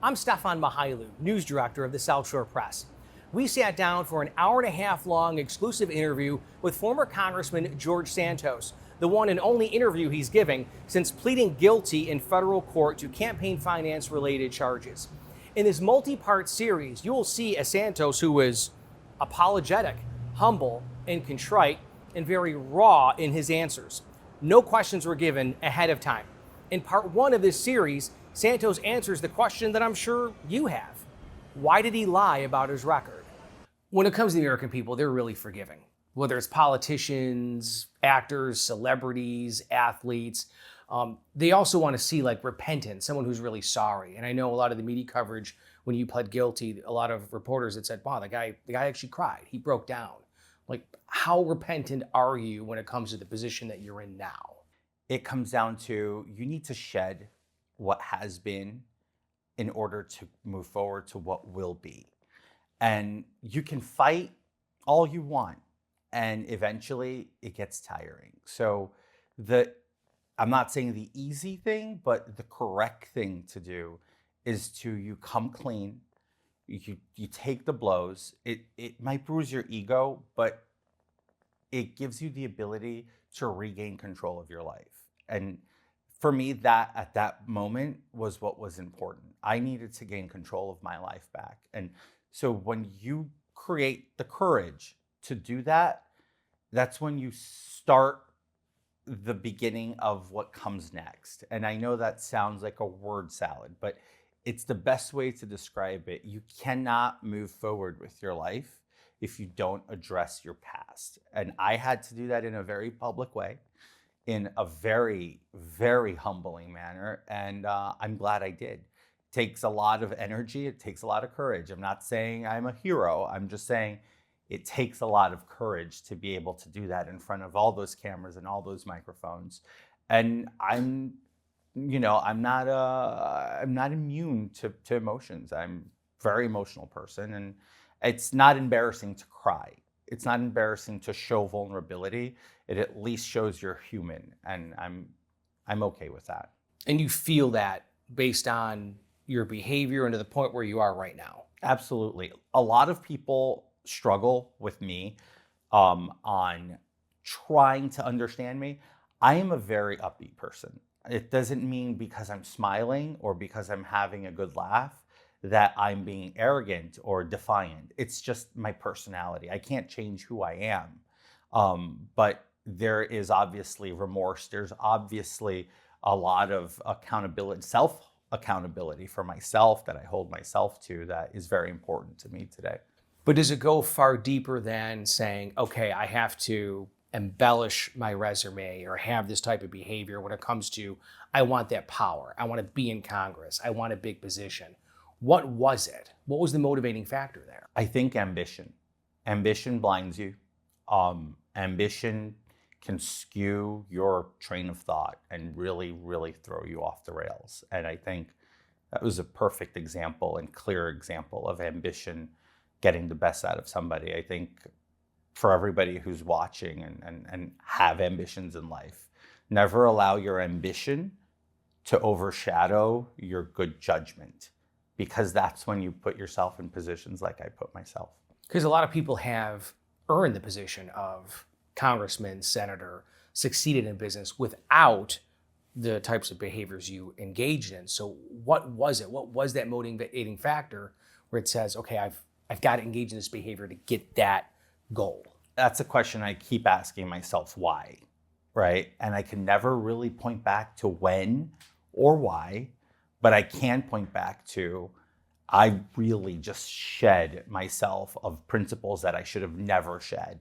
I'm Stefan Mihailu, news director of the South Shore Press. We sat down for an hour-and-a-half long exclusive interview with former Congressman George Santos, the one and only interview he's giving since pleading guilty in federal court to campaign finance-related charges. In this multi-part series, you will see a Santos who is apologetic, humble, and contrite, and very raw in his answers. No questions were given ahead of time. In part one of this series, Santos answers the question that I'm sure you have. Why did he lie about his record? When it comes to the American people, they're really forgiving. Whether it's politicians, actors, celebrities, athletes, they also want to see like repentance, someone who's really sorry. And I know a lot of the media coverage, when you pled guilty, a lot of reporters had said, wow, the guy actually cried. He broke down. Like, how repentant are you when it comes to the position that you're in now? It comes down to you need to shed what has been in order to move forward to what will be. And you can fight all you want, and eventually it gets tiring. So I'm not saying the easy thing, but the correct thing to do is you come clean, you take the blows. It might bruise your ego, but it gives you the ability to regain control of your life. And for me, that at that moment was what was important. I needed to gain control of my life back. And so when you create the courage to do that, that's when you start the beginning of what comes next. And I know that sounds like a word salad, but it's the best way to describe it. You cannot move forward with your life if you don't address your past. And I had to do that in a very public way, in a very, very humbling manner. And I'm glad I did. It takes a lot of energy. It takes a lot of courage. I'm not saying I'm a hero. I'm just saying it takes a lot of courage to be able to do that in front of all those cameras and all those microphones. And I'm not immune to emotions. I'm a very emotional person, and it's not embarrassing to cry. It's not embarrassing to show vulnerability. It at least shows you're human, and I'm okay with that. And you feel that based on your behavior and to the point where you are right now? Absolutely. A lot of people struggle with me on trying to understand me. I am a very upbeat person. It doesn't mean because I'm smiling or because I'm having a good laugh that I'm being arrogant or defiant. It's just my personality. I can't change who I am. But there is obviously remorse. There's obviously a lot of accountability, self-accountability for myself that I hold myself to that is very important to me today. But does it go far deeper than saying, okay, I have to embellish my resume or have this type of behavior when it comes to, I want that power. I want to be in Congress. I want a big position. What was it? What was the motivating factor there? I think ambition. Ambition blinds you. Ambition can skew your train of thought and really, really throw you off the rails. And I think that was a perfect example and clear example of ambition getting the best out of somebody. I think for everybody who's watching and have ambitions in life, never allow your ambition to overshadow your good judgment, because that's when you put yourself in positions like I put myself. Because a lot of people have earned the position of congressman, senator, succeeded in business without the types of behaviors you engaged in. So what was it? What was that motivating factor where it says, okay, I've got to engage in this behavior to get that goal? That's a question I keep asking myself, why, right? And I can never really point back to when or why, but I can point back to I really just shed myself of principles that I should have never shed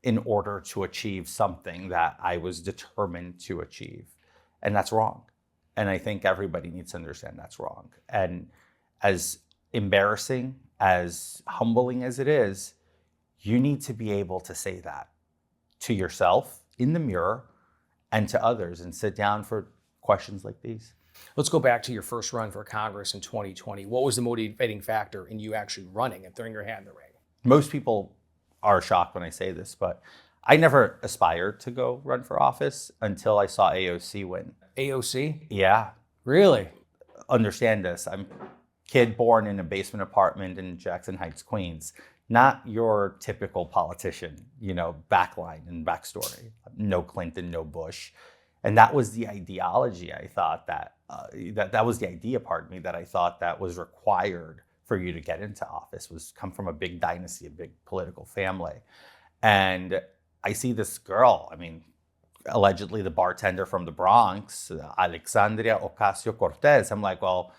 in order to achieve something that I was determined to achieve. And that's wrong. And I think everybody needs to understand that's wrong. And as embarrassing, as humbling as it is, you need to be able to say that to yourself in the mirror and to others and sit down for questions like these. Let's go back to your first run for Congress in 2020. What was the motivating factor in you actually running and throwing your hat in the ring? Most people are shocked when I say this, but I never aspired to go run for office until I saw AOC win. AOC? Yeah. Really? Understand this. I'm kid born in a basement apartment in Jackson Heights, Queens. Not your typical politician, backline and backstory. No Clinton, no Bush. And that was the ideology I thought that was the idea, pardon me, that I thought that was required for you to get into office, was come from a big dynasty, a big political family. And I see this girl, allegedly the bartender from the Bronx, Alexandria Ocasio-Cortez. I'm like, well,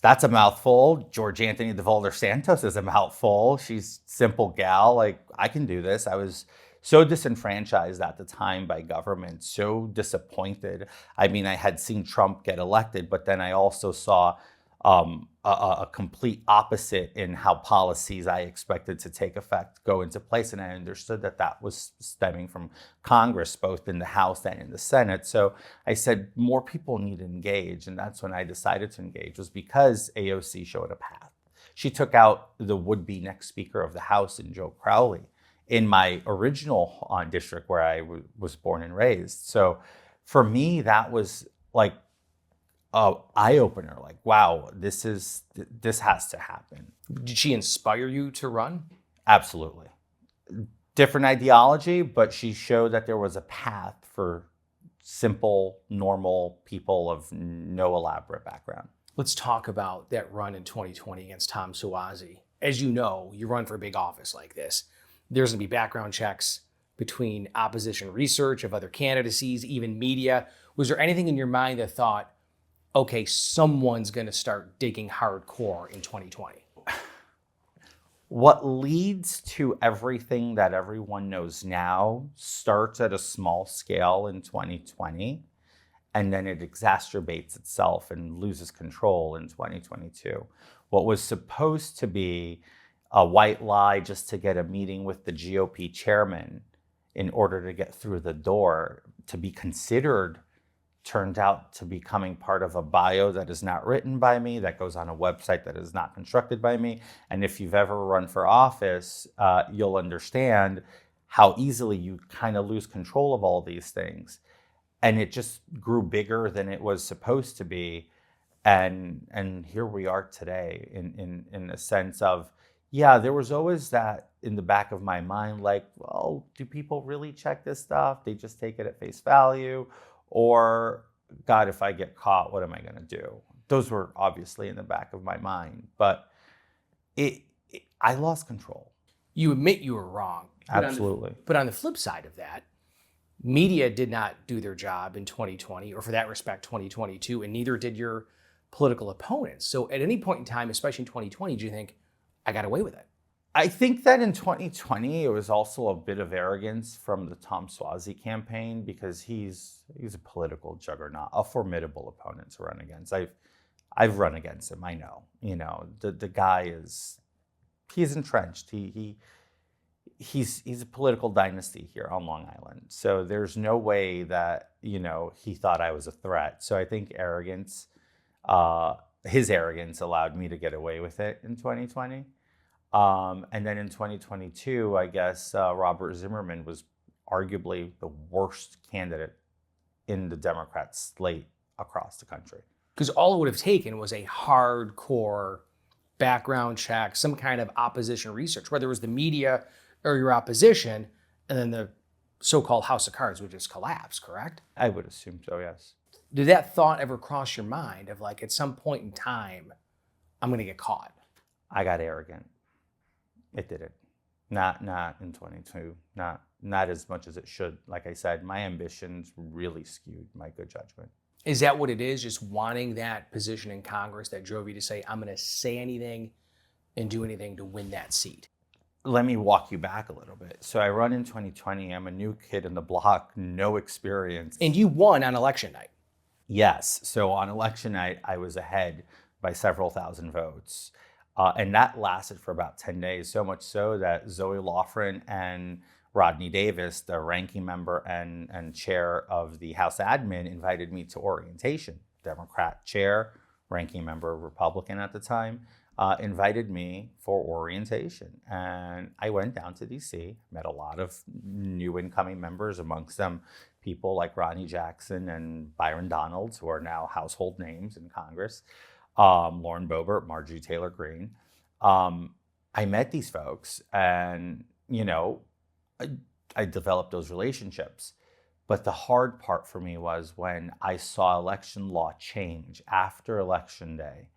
that's a mouthful. George Anthony DeVolder Santos is a mouthful. She's simple gal. Like, I can do this. I was so disenfranchised at the time by government, so disappointed. I had seen Trump get elected, but then I also saw a complete opposite in how policies I expected to take effect go into place. And I understood that was stemming from Congress, both in the House and in the Senate. So I said, more people need to engage. And that's when I decided to engage, was because AOC showed a path. She took out the would-be next Speaker of the House in Joe Crowley in my original district where I was born and raised. So for me, that was like eye-opener, like, wow, this has to happen. Did she inspire you to run? Absolutely. Different ideology, but she showed that there was a path for simple, normal people of no elaborate background. Let's talk about that run in 2020 against Tom Suozzi. As you know, you run for a big office like this. There's going to be background checks between opposition research of other candidacies, even media. Was there anything in your mind that thought, okay, someone's going to start digging hardcore in 2020? What leads to everything that everyone knows now starts at a small scale in 2020, and then it exacerbates itself and loses control in 2022. What was supposed to be a white lie just to get a meeting with the GOP chairman in order to get through the door, to be considered, turned out to be becoming part of a bio that is not written by me, that goes on a website that is not constructed by me. And if you've ever run for office, you'll understand how easily you kind of lose control of all these things. And it just grew bigger than it was supposed to be. And here we are today in a sense of, yeah, there was always that in the back of my mind, like, well, do people really check this stuff? They just take it at face value? Or, God, if I get caught, what am I going to do? Those were obviously in the back of my mind. But I lost control. You admit you were wrong. Absolutely. But on the flip side of that, media did not do their job in 2020, or for that respect, 2022, and neither did your political opponents. So at any point in time, especially in 2020, do you think, I got away with it? I think that in 2020, it was also a bit of arrogance from the Tom Suozzi campaign, because he's a political juggernaut, a formidable opponent to run against. I've run against him. I know. The guy he's entrenched. He's a political dynasty here on Long Island. So there's no way that he thought I was a threat. So I think arrogance, his arrogance, allowed me to get away with it in 2020. And then in 2022, I guess Robert Zimmerman was arguably the worst candidate in the Democrat slate across the country. Because all it would have taken was a hardcore background check, some kind of opposition research, whether it was the media or your opposition, and then the so-called House of Cards would just collapse, correct? I would assume so, yes. Did that thought ever cross your mind of, like, at some point in time, I'm going to get caught? I got arrogant. It didn't. Not in 22. Not as much as it should. Like I said, my ambitions really skewed my good judgment. Is that what it is? Just wanting that position in Congress that drove you to say, I'm going to say anything and do anything to win that seat? Let me walk you back a little bit. So I run in 2020. I'm a new kid in the block, no experience. And you won on election night. Yes. So on election night, I was ahead by several thousand votes. And that lasted for about 10 days, so much so that Zoe Lofgren and Rodney Davis, the ranking member and chair of the House admin, invited me to orientation. Democrat chair, ranking member, Republican at the time, invited me for orientation. And I went down to DC, met a lot of new incoming members, amongst them people like Ronnie Jackson and Byron Donalds, who are now household names in Congress. Lauren Boebert, Marjorie Taylor Greene. I met these folks, and I developed those relationships. But the hard part for me was when I saw election law change after Election Day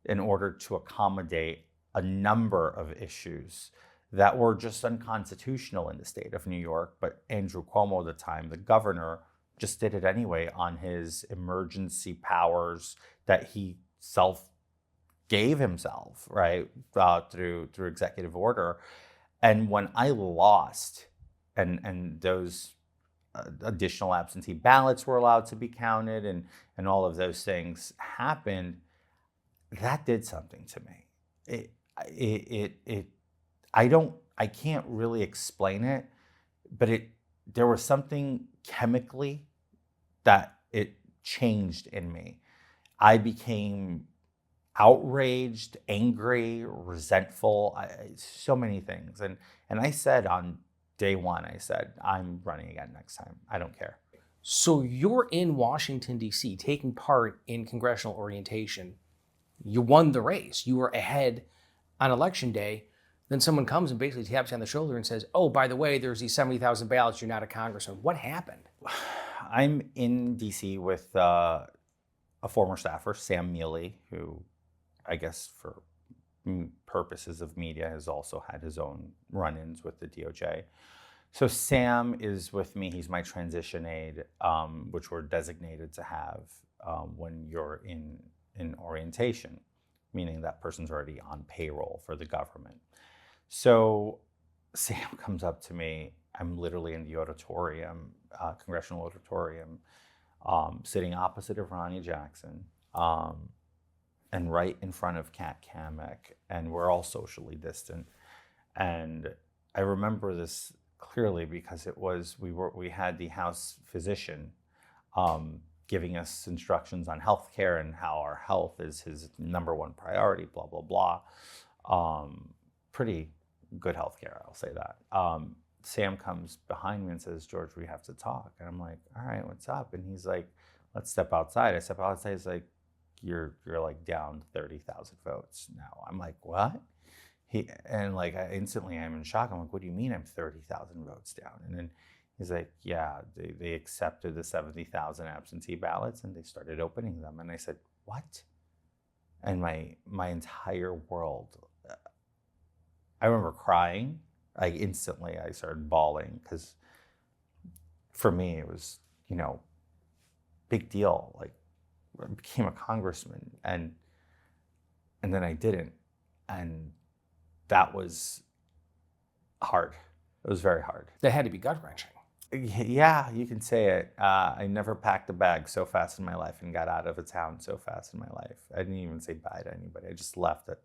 in order to accommodate a number of issues that were just unconstitutional in the state of New York. But Andrew Cuomo at the time, the governor, just did it anyway on his emergency powers that he self gave himself, right, through executive order. And when I lost, and those additional absentee ballots were allowed to be counted, and all of those things happened, that did something to me. I can't really explain it, but there was something chemically that it changed in me. I became outraged, angry, resentful, so many things. And I said on day one, I said, I'm running again next time. I don't care. So you're in Washington, D.C., taking part in congressional orientation. You won the race. You were ahead on Election Day. Then someone comes and basically taps you on the shoulder and says, oh, by the way, there's these 70,000 ballots. You're not a congressman. What happened? I'm in D.C. with a former staffer, Sam Mealy, who I guess for purposes of media has also had his own run-ins with the DOJ. So Sam is with me. He's my transition aide, which we're designated to have when you're in orientation, meaning that person's already on payroll for the government. So Sam comes up to me. I'm literally in the auditorium, congressional auditorium, sitting opposite of Ronnie Jackson, and right in front of Kat Kamek, and we're all socially distant. And I remember this clearly because we had the House physician giving us instructions on healthcare and how our health is his number one priority, blah, blah, blah. Pretty good healthcare, I'll say that. Sam comes behind me and says, George, we have to talk. And I'm like, all right, what's up? And he's like, let's step outside. I step outside, he's like, you're like down 30,000 votes now. I'm like, what? Instantly I'm in shock. I'm like, what do you mean I'm 30,000 votes down? And then he's like, yeah, they accepted the 70,000 absentee ballots and they started opening them. And I said, what? And my entire world, I remember crying. Instantly I started bawling because for me it was, big deal. Like I became a congressman and then I didn't. And that was hard. It was very hard. That had to be gut-wrenching. Yeah, you can say it. I never packed a bag so fast in my life and got out of a town so fast in my life. I didn't even say bye to anybody. I just left it.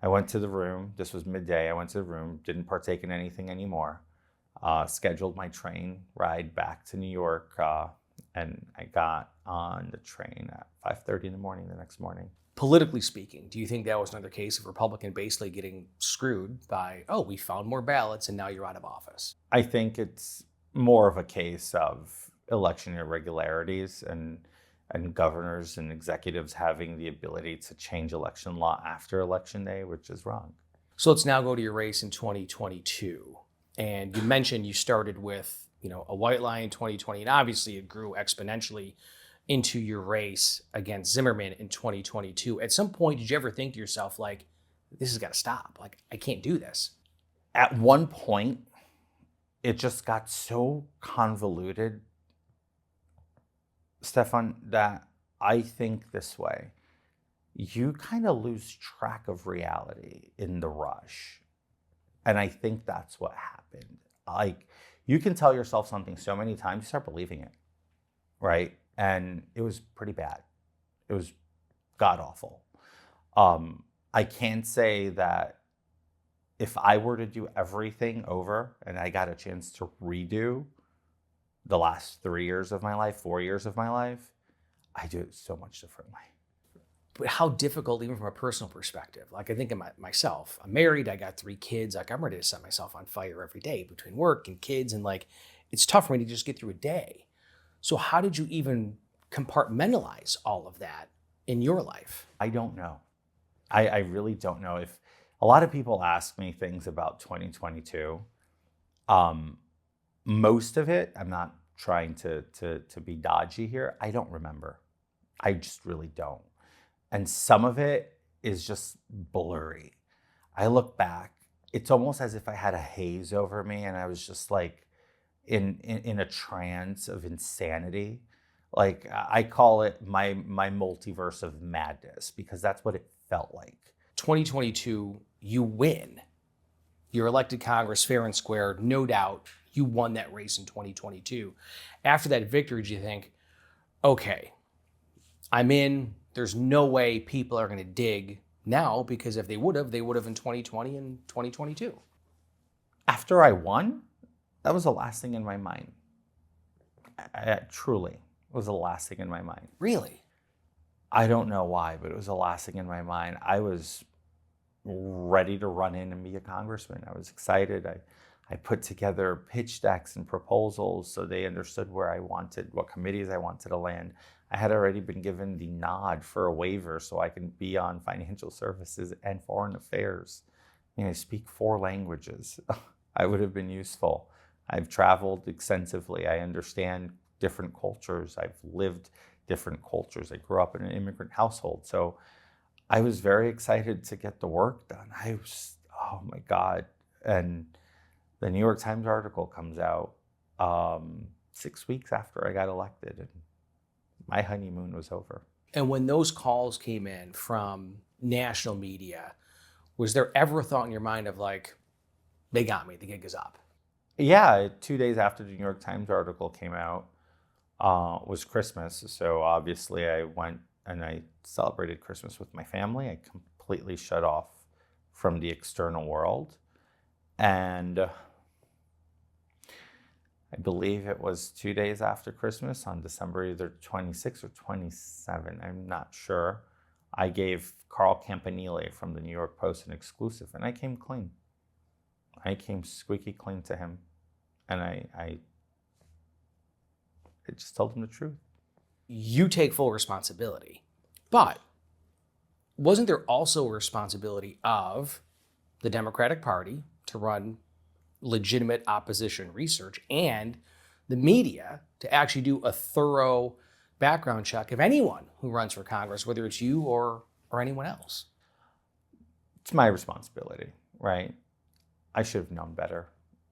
I went to the room. This was midday. I went to the room, didn't partake in anything anymore. Scheduled my train ride back to New York, and I got on the train at 5:30 in the morning the next morning. Politically speaking, do you think that was another case of Republican basically getting screwed by, oh, we found more ballots and now you're out of office? I think it's more of a case of election irregularities and governors and executives having the ability to change election law after Election Day, which is wrong. So let's now go to your race in 2022. And you mentioned you started with, a white lie in 2020, and obviously it grew exponentially into your race against Zimmerman in 2022. At some point, did you ever think to yourself, like, this has got to stop? Like, I can't do this. At one point, it just got so convoluted, Stefan, that I think this way. You kind of lose track of reality in the rush. And I think that's what happened. Like, you can tell yourself something so many times, you start believing it, right? And it was pretty bad. It was god-awful. I can say that if I were to do everything over and I got a chance to redo the last 3 years of my life, 4 years of my life, I do it so much differently. But how difficult, even from a personal perspective? Like, I think of myself. I'm married, I got 3 kids. Like, I'm ready to set myself on fire every day between work and kids. And it's tough for me to just get through a day. So how did you even compartmentalize all of that in your life? I don't know. I really don't know. If a lot of people ask me things about 2022, most of it, I'm not trying to be dodgy here, I don't remember. I just really don't. And some of it is just blurry. I look back, it's almost as if I had a haze over me and I was just like in a trance of insanity. Like I call it my multiverse of madness, because that's what it felt like. 2022, you win. You're elected Congress fair and square. No doubt you won that race in 2022. After that victory, do you think, okay, I'm in. There's no way people are going to dig now, because if they would have in 2020 and 2022. After I won, that was the last thing in my mind. Truly, it was the last thing in my mind. Really? I don't know why, but it was the last thing in my mind. I was ready to run in and be a congressman. I was excited. I put together pitch decks and proposals so they understood where I wanted, what committees I wanted to land. I had already been given the nod for a waiver so I can be on financial services and foreign affairs. I speak 4 languages. I would have been useful. I've traveled extensively. I understand different cultures. I've lived different cultures. I grew up in an immigrant household. So I was very excited to get the work done. I was, oh my God. And the New York Times article comes out 6 weeks after I got elected, and my honeymoon was over. And when those calls came in from national media, was there ever a thought in your mind of like, they got me, the gig is up? Yeah, 2 days after the New York Times article came out was Christmas. So obviously I went and I celebrated Christmas with my family. I completely shut off from the external world. And I believe it was 2 days after Christmas, on December either 26th or 27th, I'm not sure, I gave Carl Campanile from the New York Post an exclusive, and I came clean. I came squeaky clean to him, and I just told him the truth. You take full responsibility, but wasn't there also a responsibility of the Democratic Party to run legitimate opposition research and the media to actually do a thorough background check of anyone who runs for Congress, whether it's you or anyone else? It's my responsibility, right? I should have known better.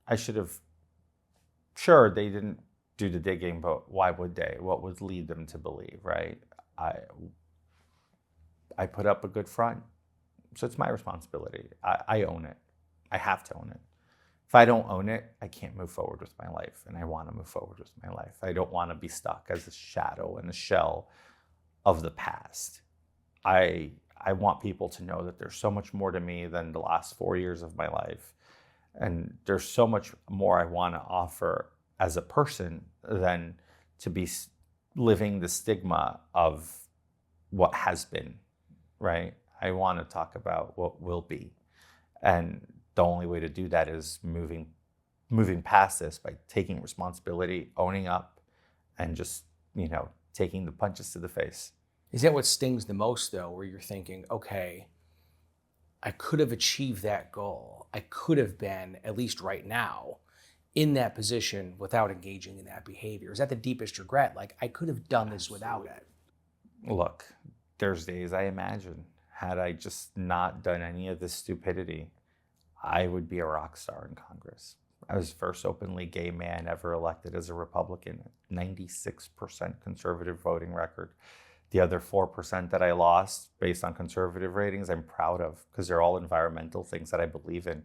I should have, sure, they didn't do the digging, but why would they? What would lead them to believe, right? I put up a good front. So it's my responsibility. I own it. I have to own it. If I don't own it, I can't move forward with my life, and I want to move forward with my life. I don't want to be stuck as a shadow and a shell of the past. I want people to know that there's so much more to me than the last 4 years of my life, and there's so much more I want to offer as a person than to be living the stigma of what has been, right? I want to talk about what will be, and the only way to do that is moving past this by taking responsibility, owning up, and just, taking the punches to the face. Is that what stings the most, though, where you're thinking, okay, I could have achieved that goal. I could have been, at least right now, in that position without engaging in that behavior? Is that the deepest regret? Like, I could have done this without it. Look, there's days I imagine, had I just not done any of this stupidity, I would be a rock star in Congress. I was the first openly gay man ever elected as a Republican, 96% conservative voting record. The other 4% that I lost based on conservative ratings, I'm proud of, because they're all environmental things that I believe in.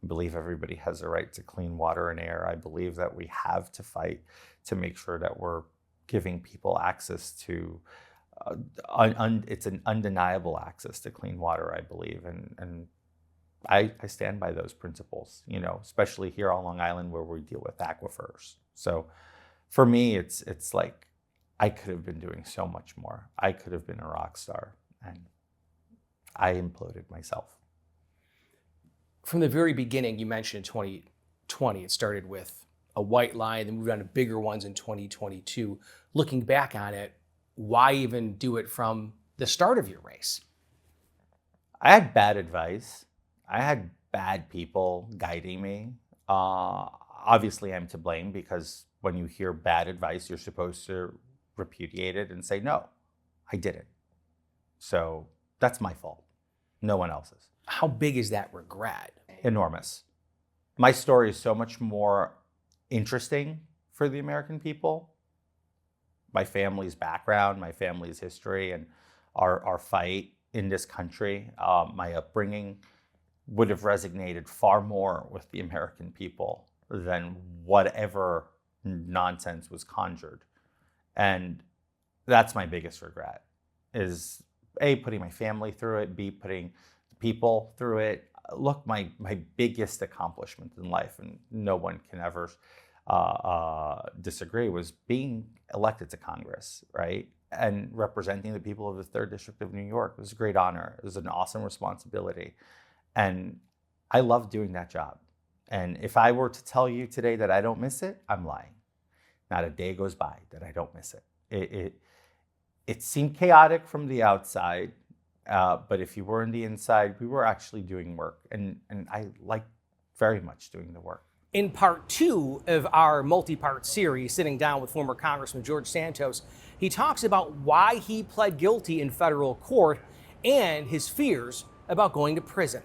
I believe everybody has a right to clean water and air. I believe that we have to fight to make sure that we're giving people access to, it's an undeniable access to clean water, I believe. And I stand by those principles, especially here on Long Island where we deal with aquifers. So for me, it's like I could have been doing so much more. I could have been a rock star, and I imploded myself. From the very beginning, you mentioned in 2020, it started with a white lie, then moved on to bigger ones in 2022. Looking back on it, why even do it from the start of your race? I had bad advice. I had bad people guiding me. Obviously, I'm to blame because when you hear bad advice, you're supposed to repudiate it and say, no, I didn't. So that's my fault. No one else's. How big is that regret? Enormous. My story is so much more interesting for the American people. My family's background, my family's history, and our fight in this country, my upbringing would have resonated far more with the American people than whatever nonsense was conjured. And that's my biggest regret, is A, putting my family through it, B, putting people through it. Look, my biggest accomplishment in life, and no one can ever disagree, was being elected to Congress, right? And representing the people of the 3rd District of New York. It was a great honor. It was an awesome responsibility. And I love doing that job. And if I were to tell you today that I don't miss it, I'm lying. Not a day goes by that I don't miss it. It seemed chaotic from the outside, but if you were on the inside, we were actually doing work. And I like very much doing the work. In part 2 of our multi-part series, sitting down with former Congressman George Santos, he talks about why he pled guilty in federal court and his fears about going to prison.